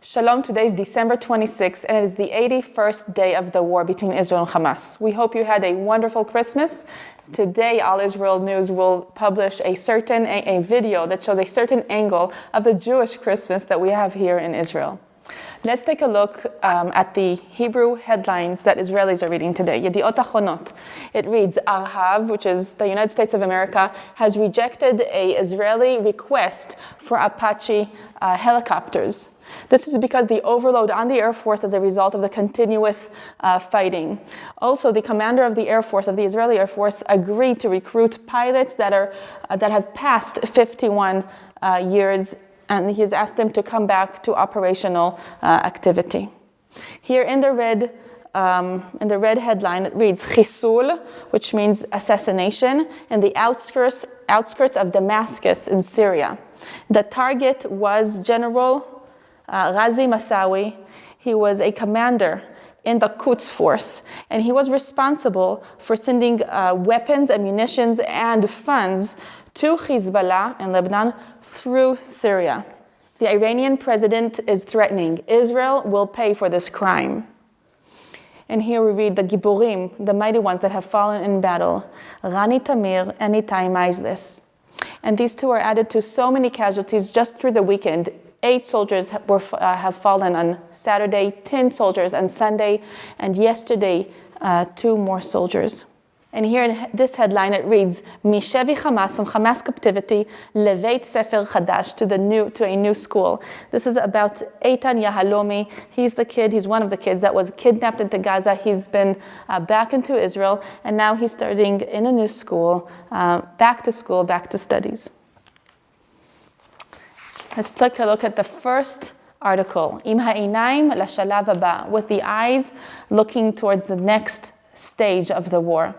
Shalom, today is December 26th, and it is the 81st day of the war between Israel and Hamas. We hope you had a wonderful Christmas. Today, All Israel News will publish a video that shows a certain angle of the Jewish Christmas that we have here in Israel. Let's take a look at the Hebrew headlines that Israelis are reading today. Yediot Achronot. It reads, Arhav, which is the United States of America, has rejected an Israeli request for Apache helicopters. This is because the overload on the Air Force as a result of the continuous fighting. Also, the commander of the Air Force, of the Israeli Air Force, agreed to recruit pilots that have passed 51 years, and he has asked them to come back to operational activity. Here in the red headline, it reads Chisul, which means assassination, in the outskirts of Damascus in Syria. The target was General Ghazi Masawi. He was a commander in the Quds force, and he was responsible for sending weapons, ammunitions, and funds to Hezbollah in Lebanon through Syria. The Iranian president is threatening Israel will pay for this crime. And here we read the Giborim, the mighty ones that have fallen in battle. Rani Tamir and Itai Maizlis. And these two are added to so many casualties just through the weekend. 8 soldiers have fallen on Saturday, 10 soldiers on Sunday, and yesterday, 2 more soldiers. And here in this headline, it reads, Mishevi Hamas, from Hamas captivity, Leveit Sefer Chadash, to a new school. This is about Eitan Yahalomi. He's one of the kids that was kidnapped into Gaza. He's been back into Israel, and now he's studying in a new school, back to studies. Let's take a look at the first article, Im ha'inaim lashalav haba, with the eyes looking towards the next stage of the war.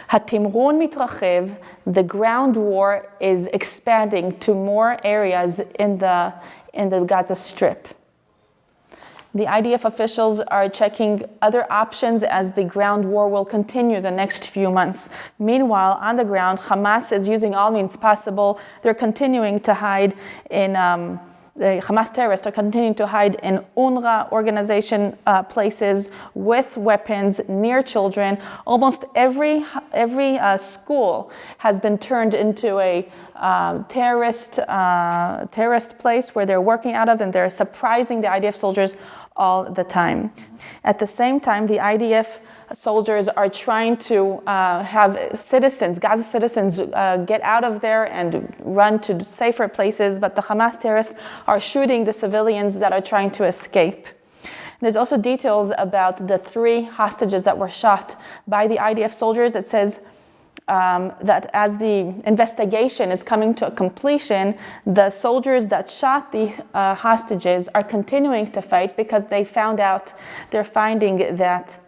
Hatimrun mitrachev, the ground war is expanding to more areas in the Gaza Strip. The IDF officials are checking other options as the ground war will continue the next few months. Meanwhile, on the ground, Hamas is using all means possible. They're continuing to hide in the Hamas terrorists are continuing to hide in UNRWA organization places with weapons near children. Almost every school has been turned into a terrorist place where they're working out of, and they're surprising the IDF soldiers all the time. At the same time, the IDF soldiers are trying to have Gaza citizens, get out of there and run to safer places, but the Hamas terrorists are shooting the civilians that are trying to escape. There's also details about the 3 hostages that were shot by the IDF soldiers. It says that as the investigation is coming to a completion, the soldiers that shot the hostages are continuing to fight because they're finding that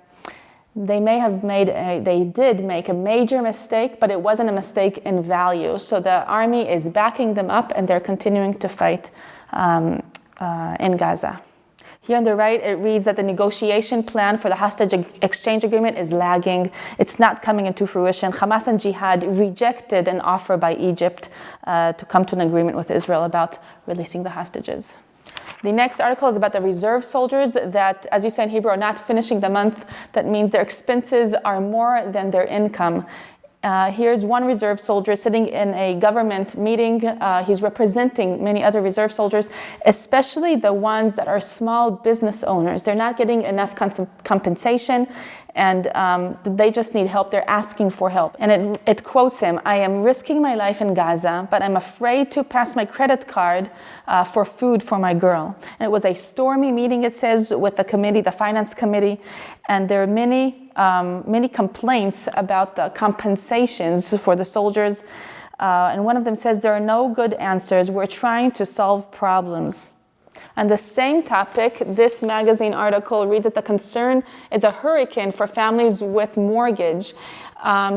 they did make a major mistake, but it wasn't a mistake in value. So the army is backing them up, and they're continuing to fight in Gaza. Here on the right, it reads that the negotiation plan for the hostage exchange agreement is lagging. It's not coming into fruition. Hamas and Jihad rejected an offer by Egypt to come to an agreement with Israel about releasing the hostages. The next article is about the reserve soldiers that, as you say in Hebrew, are not finishing the month. That means their expenses are more than their income. Here's one reserve soldier sitting in a government meeting. He's representing many other reserve soldiers, especially the ones that are small business owners. They're not getting enough compensation, and they just need help. They're asking for help. And it quotes him, I am risking my life in Gaza, but I'm afraid to pass my credit card for food for my girl. And it was a stormy meeting, it says, with the committee, the finance committee, and there are many complaints about the compensations for the soldiers. And one of them says, there are no good answers. We're trying to solve problems. On the same topic, this magazine article reads that the concern is a hurricane for families with mortgage.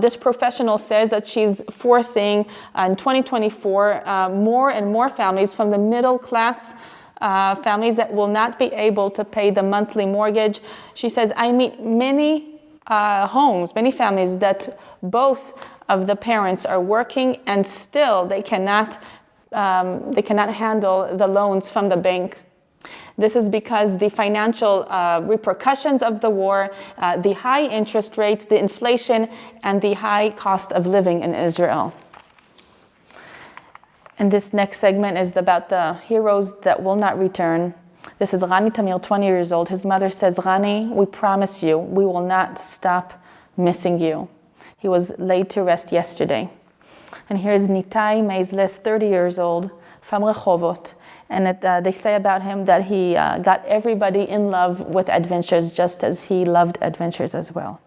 This professional says that she's foreseeing in 2024 more and more families from the middle class families that will not be able to pay the monthly mortgage. She says, I meet many families that both of the parents are working and still they cannot handle the loans from the bank. This is because the financial repercussions of the war, the high interest rates, the inflation, and the high cost of living in Israel. And this next segment is about the heroes that will not return. This is Rani Tamir, 20 years old. His mother says, Rani, we promise you, we will not stop missing you. He was laid to rest yesterday. And here's Nitai Meizles, 30 years old, from Rehovot. And they say about him that he got everybody in love with adventures, just as he loved adventures as well.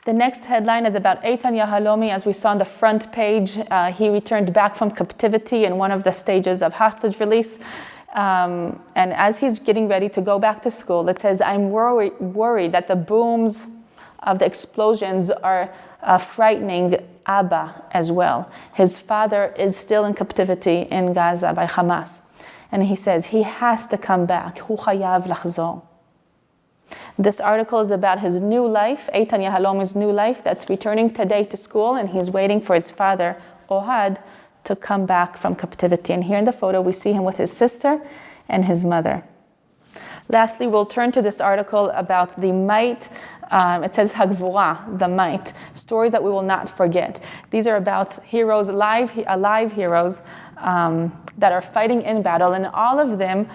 The next headline is about Eitan Yahalomi. As we saw on the front page, he returned back from captivity in one of the stages of hostage release. And as he's getting ready to go back to school, it says, I'm worried that the booms of the explosions are frightening Abba as well. His father is still in captivity in Gaza by Hamas. And he says he has to come back. Hu chayav lachzor. This article is about his new life, Eitan Yahalomi's new life, that's returning today to school, and he's waiting for his father, Ohad, to come back from captivity. And here in the photo, we see him with his sister and his mother. Lastly, we'll turn to this article about the might. It says Hagvura, the might, stories that we will not forget. These are about heroes, alive heroes that are fighting in battle, and all of them,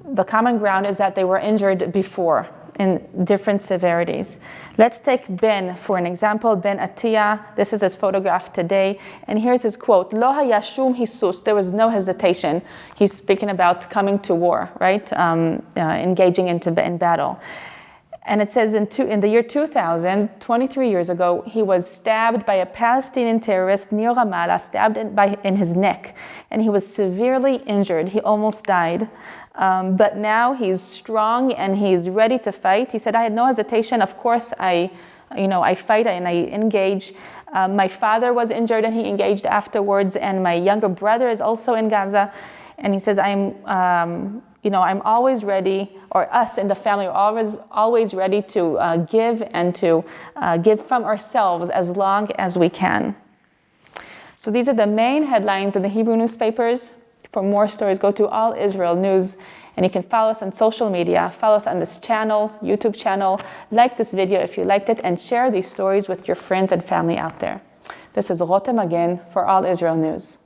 the common ground is that they were injured before in different severities. Let's take Ben for an example. Ben Atiyah, this is his photograph today, and here's his quote, Lo haya shum hisus, there was no hesitation. He's speaking about coming to war, right? Engaging in battle. And it says in the year 2000, 23 years ago, he was stabbed by a Palestinian terrorist near Ramallah, stabbed in his neck, and he was severely injured. He almost died. But now he's strong and he's ready to fight. He said, I had no hesitation. Of course, I fight and I engage. My father was injured and he engaged afterwards, and my younger brother is also in Gaza. And he says, I'm always ready, or us in the family are always ready to give and to give from ourselves as long as we can. So these are the main headlines in the Hebrew newspapers. For more stories, go to All Israel News, and you can follow us on social media. Follow us on this channel, YouTube channel. Like this video if you liked it, and share these stories with your friends and family out there. This is Rotem Magen for All Israel News.